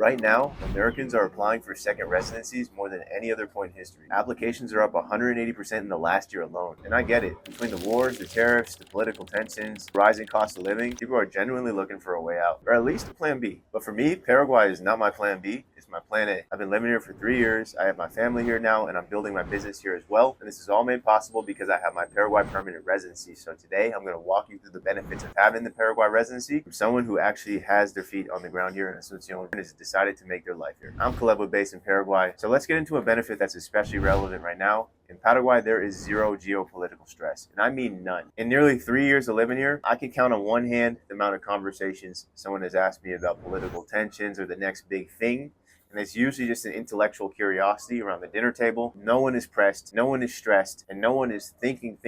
Right now, Americans are applying for second residencies more than any other point in history. Applications are up 180% in the last year alone. And I get it. Between the wars, the tariffs, the political tensions, rising cost of living, people are genuinely looking for a way out, or at least a plan B. But for me, Paraguay is not my plan B. It's my plan A. I've been living here for 3 years. I have my family here now, and I'm building my business here as well. And this is all made possible because I have my Paraguay permanent residency. So today, I'm going to walk you through the benefits of having the Paraguay residency from someone who actually has their feet on the ground here in Asunción and has decided to make their life here. I'm Caleb, based in Paraguay. So let's get into a benefit that's especially relevant right now. In Paraguay, there is zero geopolitical stress, and I mean none. In nearly 3 years of living here, I can count on one hand the amount of conversations someone has asked me about political tensions or the next big thing. And it's usually just an intellectual curiosity around the dinner table. No one is pressed, no one is stressed, and no one is thinking,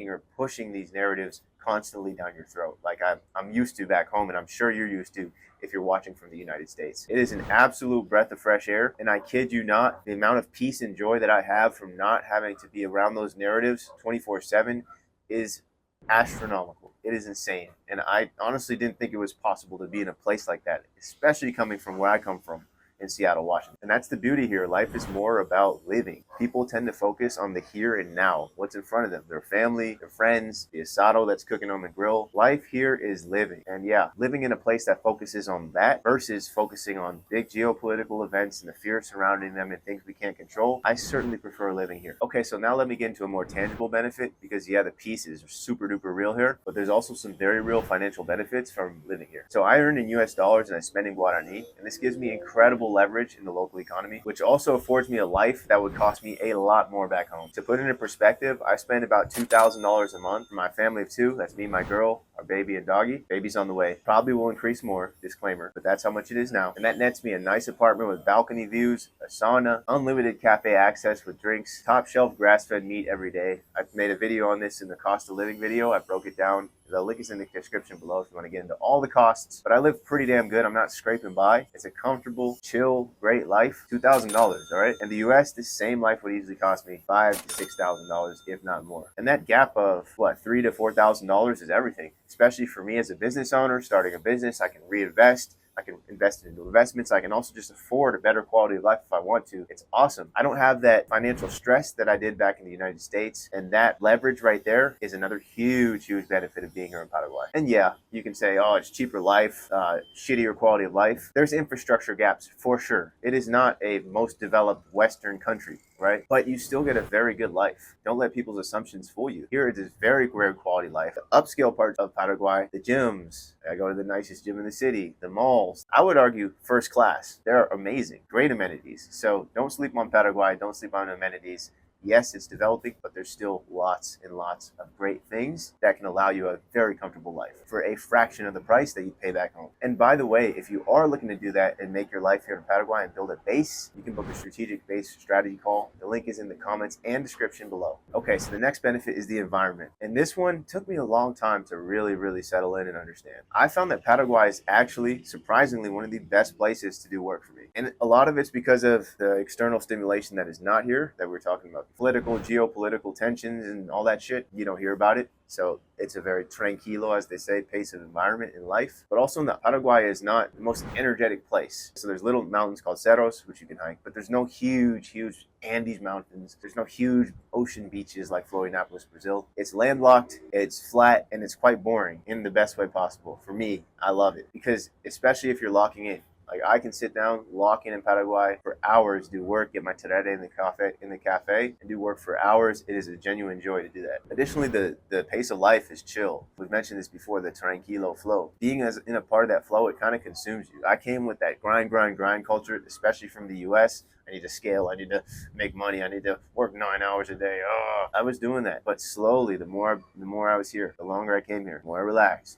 or pushing these narratives constantly down your throat like I'm used to back home, and I'm sure you're used to if you're watching from the United States. It is an absolute breath of fresh air, and I kid you not, the amount of peace and joy that I have from not having to be around those narratives 24/7 is astronomical. It is insane, and I honestly didn't think it was possible to be in a place like that, especially coming from where I come from in Seattle, Washington. And that's the beauty here. Life is more about living. People tend to focus on the here and now, what's in front of them, their family, their friends, the asado that's cooking on the grill. Life here is living. And yeah, living in a place that focuses on that versus focusing on big geopolitical events and the fear surrounding them and things we can't control, I certainly prefer living here. Okay, so now let me get into a more tangible benefit because yeah, the piece is super duper real here, but there's also some very real financial benefits from living here. So I earn in US dollars and I spend in Guarani, and this gives me incredible leverage in the local economy, which also affords me a life that would cost me a lot more back home. To put it in perspective, I spend about $2,000 a month for my family of two. That's me, my girl, our baby, and doggy. Baby's on the way. Probably will increase more, disclaimer, but that's how much it is now. And that nets me a nice apartment with balcony views, a sauna, unlimited cafe access with drinks, top shelf grass-fed meat every day. I've made a video on this in the cost of living video. I broke it down. The link is in the description below if you want to get into all the costs. But I live pretty damn good. I'm not scraping by. It's a comfortable, chill, great life. $2,000, all right? In the US, this same life would easily cost me $5,000 to $6,000, if not more. And that gap of what, $3,000 to $4,000 is everything. Especially for me as a business owner, starting a business, I can reinvest. I can invest into investments. I can also just afford a better quality of life if I want to. It's awesome. I don't have that financial stress that I did back in the United States. And that leverage right there is another huge, huge benefit of being here in Paraguay. And yeah, you can say, oh, it's cheaper life, shittier quality of life. There's infrastructure gaps for sure. It is not a most developed Western country, right? But you still get a very good life. Don't let people's assumptions fool you. Here it is very great quality life. The upscale part of Paraguay, the gyms. I go to the nicest gym in the city, the malls. I would argue first class. They're amazing, great amenities. So don't sleep on Paraguay. Don't sleep on amenities. Yes, it's developing, but there's still lots and lots of great things that can allow you a very comfortable life for a fraction of the price that you pay back home. And by the way, if you are looking to do that and make your life here in Paraguay and build a base, you can book a strategic base strategy call. The link is in the comments and description below. Okay, so the next benefit is the environment. And this one took me a long time to really settle in and understand. I found that Paraguay is actually, surprisingly, one of the best places to do work for me. And a lot of it's because of the external stimulation that is not here, that we're talking about. Political, geopolitical tensions and all that shit, you don't hear about it. So it's a very tranquilo, as they say, pace of environment in life. But also, Paraguay is not the most energetic place. So there's little mountains called cerros, which you can hike, but there's no huge Andes mountains. There's no huge ocean beaches like Florianópolis, Brazil. It's landlocked, it's flat, and it's quite boring in the best way possible. For me, I love it because especially if you're locking in. Like I can sit down, lock in Paraguay for hours, do work, get my terere in the cafe, and do work for hours. It is a genuine joy to do that. Additionally, the pace of life is chill. We've mentioned this before, the tranquilo flow. Being in a part of that flow, it kind of consumes you. I came with that grind culture, especially from the US. I need to scale. I need to make money. I need to work 9 hours a day. Oh, I was doing that, but slowly, the more I was here, the longer I came here, the more I relaxed.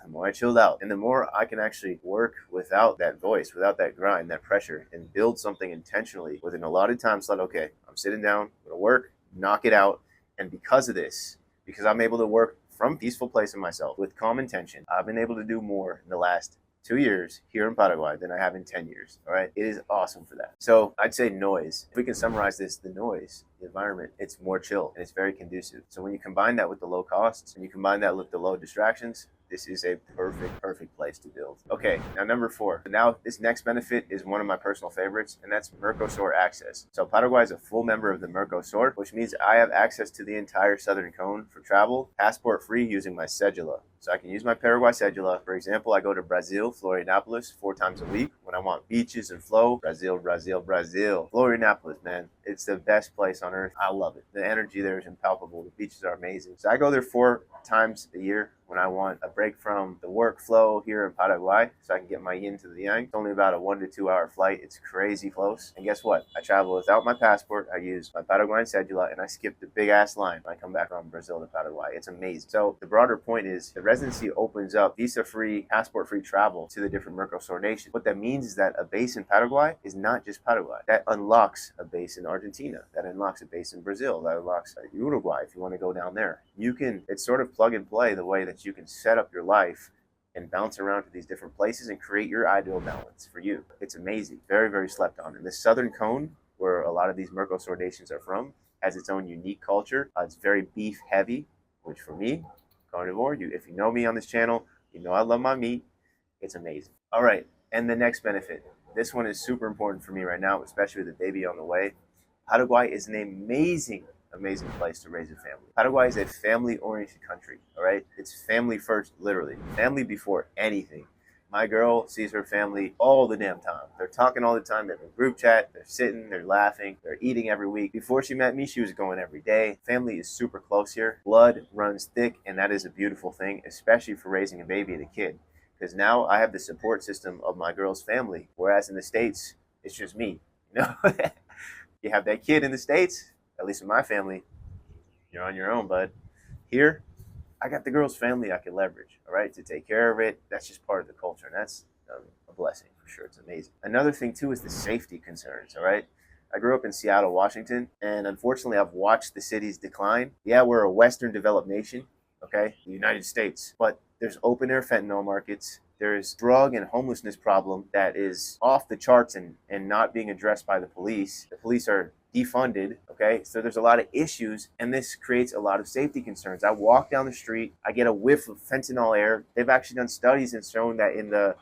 The more I chilled out, and the more I can actually work without that voice, without that grind, that pressure, and build something intentionally within a allotted time slot. Okay, I'm sitting down, I'm gonna work, knock it out, and because of this, because I'm able to work from a peaceful place in myself with calm intention, I've been able to do more in the last 2 years here in Paraguay than I have in 10 years. All right. It is awesome for that. So I'd say noise. If we can summarize this, the noise, the environment, it's more chill and it's very conducive. So when you combine that with the low costs and you combine that with the low distractions, this is a perfect place to build. Okay, now number 4. Now this next benefit is one of my personal favorites, and that's Mercosur access. So Paraguay is a full member of the Mercosur, which means I have access to the entire southern cone for travel, passport free, using my cedula. So I can use my Paraguay cedula. For example, I go to Brazil, Florianopolis, 4 times a week when I want beaches and flow. Brazil. Florianopolis, man. It's the best place on earth. I love it. The energy there is impalpable. The beaches are amazing. So I go there 4 times a year when I want a break from the workflow here in Paraguay, so I can get my yin to the yang. It's only about a 1 to 2 hour flight. It's crazy close. And guess what? I travel without my passport. I use my Paraguayan cedula, and I skip the big ass line when I come back from Brazil to Paraguay. It's amazing. So the broader point is the residency opens up visa-free, passport-free travel to the different Mercosur nations. What that means is that a base in Paraguay is not just Paraguay. That unlocks a base in Argentina. That unlocks a base in Brazil. That unlocks Uruguay if you want to go down there. It's sort of plug and play, the way that you can set up your life and bounce around to these different places and create your ideal balance for you. It's amazing. Very slept on. And the southern cone, where a lot of these Mercosur nations are from, has its own unique culture. It's very beef heavy, which for me, carnivore, if you know me on this channel, you know I love my meat. It's amazing. All right, and the next benefit. This one is super important for me right now, especially with the baby on the way. Paraguay is an amazing place to raise a family. Paraguay is a family-oriented country, all right? It's family first, literally. Family before anything. My girl sees her family all the damn time. They're talking all the time. They're in a group chat. They're sitting. They're laughing. They're eating every week. Before she met me, she was going every day. Family is super close here. Blood runs thick, and that is a beautiful thing, especially for raising a baby and a kid. Because now I have the support system of my girl's family, whereas in the States, it's just me. You know, you have that kid in the States, at least in my family, you're on your own, bud. Here, I got the girl's family I can leverage, all right, to take care of it. That's just part of the culture, and that's a blessing for sure. It's amazing. Another thing, too, is the safety concerns, all right? I grew up in Seattle, Washington, and unfortunately, I've watched the city's decline. Yeah, we're a Western developed nation, okay, the United States, but there's open-air fentanyl markets. There's drug and homelessness problem that is off the charts and not being addressed by the police. The police are defunded, okay? So there's a lot of issues, and this creates a lot of safety concerns. I walk down the street, I get a whiff of fentanyl air. They've actually done studies and shown that in the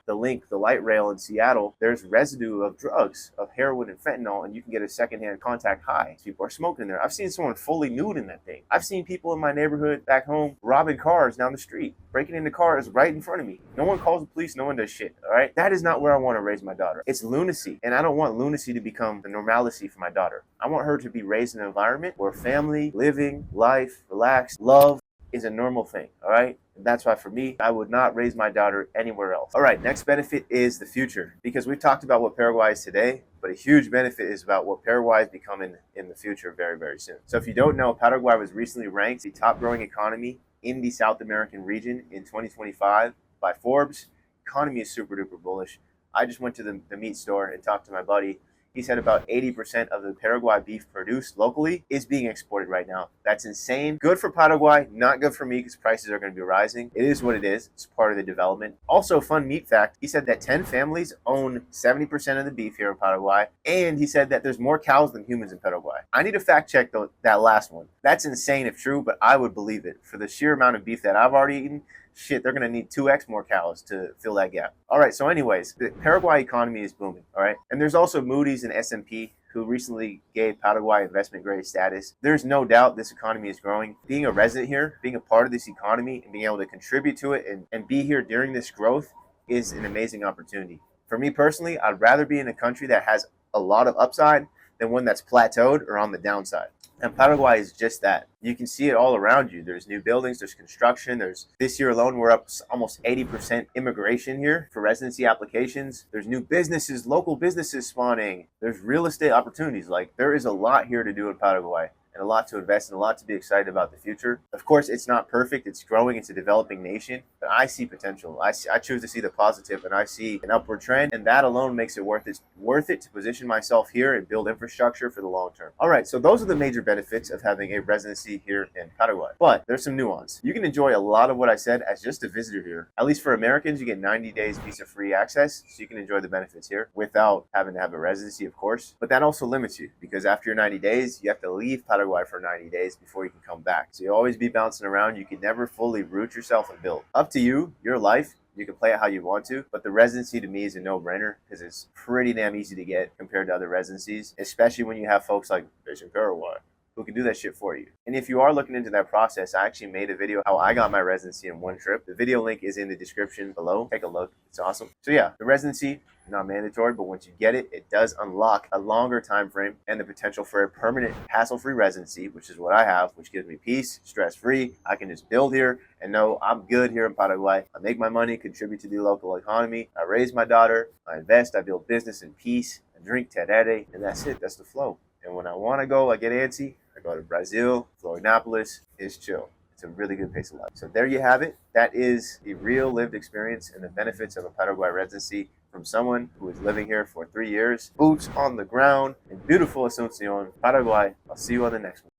light rail in Seattle, there's residue of drugs, of heroin and fentanyl, and you can get a secondhand contact high. People are smoking there. I've seen someone fully nude in that thing. I've seen people in my neighborhood back home robbing cars down the street, breaking into cars right in front of me. No one calls the police, no one does shit, all right? That is not where I want to raise my daughter. It's lunacy, and I don't want lunacy to become the normalcy for my daughter. I want her to be raised in an environment where family, living, life, relax, love is a normal thing, all right? And that's why for me, I would not raise my daughter anywhere else. All right, next benefit is the future, because we've talked about what Paraguay is today, but a huge benefit is about what Paraguay is becoming in the future very soon. So if you don't know, Paraguay was recently ranked the top growing economy in the South American region in 2025 by Forbes. Economy is super duper bullish. I just went to the meat store and talked to my buddy. He said about 80% of the Paraguay beef produced locally is being exported right now. That's insane. Good for Paraguay, not good for me because prices are going to be rising. It is what it is. It's part of the development. Also, fun meat fact, he said that 10 families own 70% of the beef here in Paraguay. And he said that there's more cows than humans in Paraguay. I need to fact check that last one. That's insane if true, but I would believe it. For the sheer amount of beef that I've already eaten, shit, they're going to need 2x more cows to fill that gap. All right, so anyways, the Paraguay economy is booming, all right? And there's also Moody's and S&P who recently gave Paraguay investment grade status. There's no doubt this economy is growing. Being a resident here, being a part of this economy and being able to contribute to it and be here during this growth is an amazing opportunity. For me personally, I'd rather be in a country that has a lot of upside than one that's plateaued or on the downside. And Paraguay is just that. You can see it all around you. There's new buildings, there's construction, this year alone, we're up almost 80% immigration here for residency applications. There's new businesses, local businesses spawning. There's real estate opportunities. Like, there is a lot here to do in Paraguay and a lot to invest and a lot to be excited about the future. Of course, it's not perfect. It's growing. It's a developing nation, but I see potential. I choose to see the positive, and I see an upward trend, and that alone makes it worth it to position myself here and build infrastructure for the long term. All right, so those are the major benefits of having a residency here in Paraguay. But there's some nuance. You can enjoy a lot of what I said as just a visitor here. At least for Americans, you get 90 days visa-free access, so you can enjoy the benefits here without having to have a residency, of course. But that also limits you, because after your 90 days, you have to leave Paraguay Paraguay for 90 days before you can come back. So you'll always be bouncing around. You can never fully root yourself and build. Up to you, your life. You can play it how you want to, but the residency to me is a no-brainer because it's pretty damn easy to get compared to other residencies, especially when you have folks like Fish in Paraguay who can do that shit for you. And if you are looking into that process, I actually made a video how I got my residency in one trip. The video link is in the description below. Take a look. It's awesome. So yeah, the residency, not mandatory, but once you get it, it does unlock a longer time frame and the potential for a permanent hassle-free residency, which is what I have, which gives me peace, stress-free. I can just build here and know I'm good here in Paraguay. I make my money, contribute to the local economy. I raise my daughter, I invest, I build business in peace, I drink terere, and that's it. That's the flow. And when I want to go, I get antsy. I go to Brazil, Florianopolis. It's chill. It's a really good pace of life. So there you have it. That is the real lived experience and the benefits of a Paraguay residency from someone who is living here for 3 years, boots on the ground in beautiful Asunción, Paraguay. I'll see you on the next one.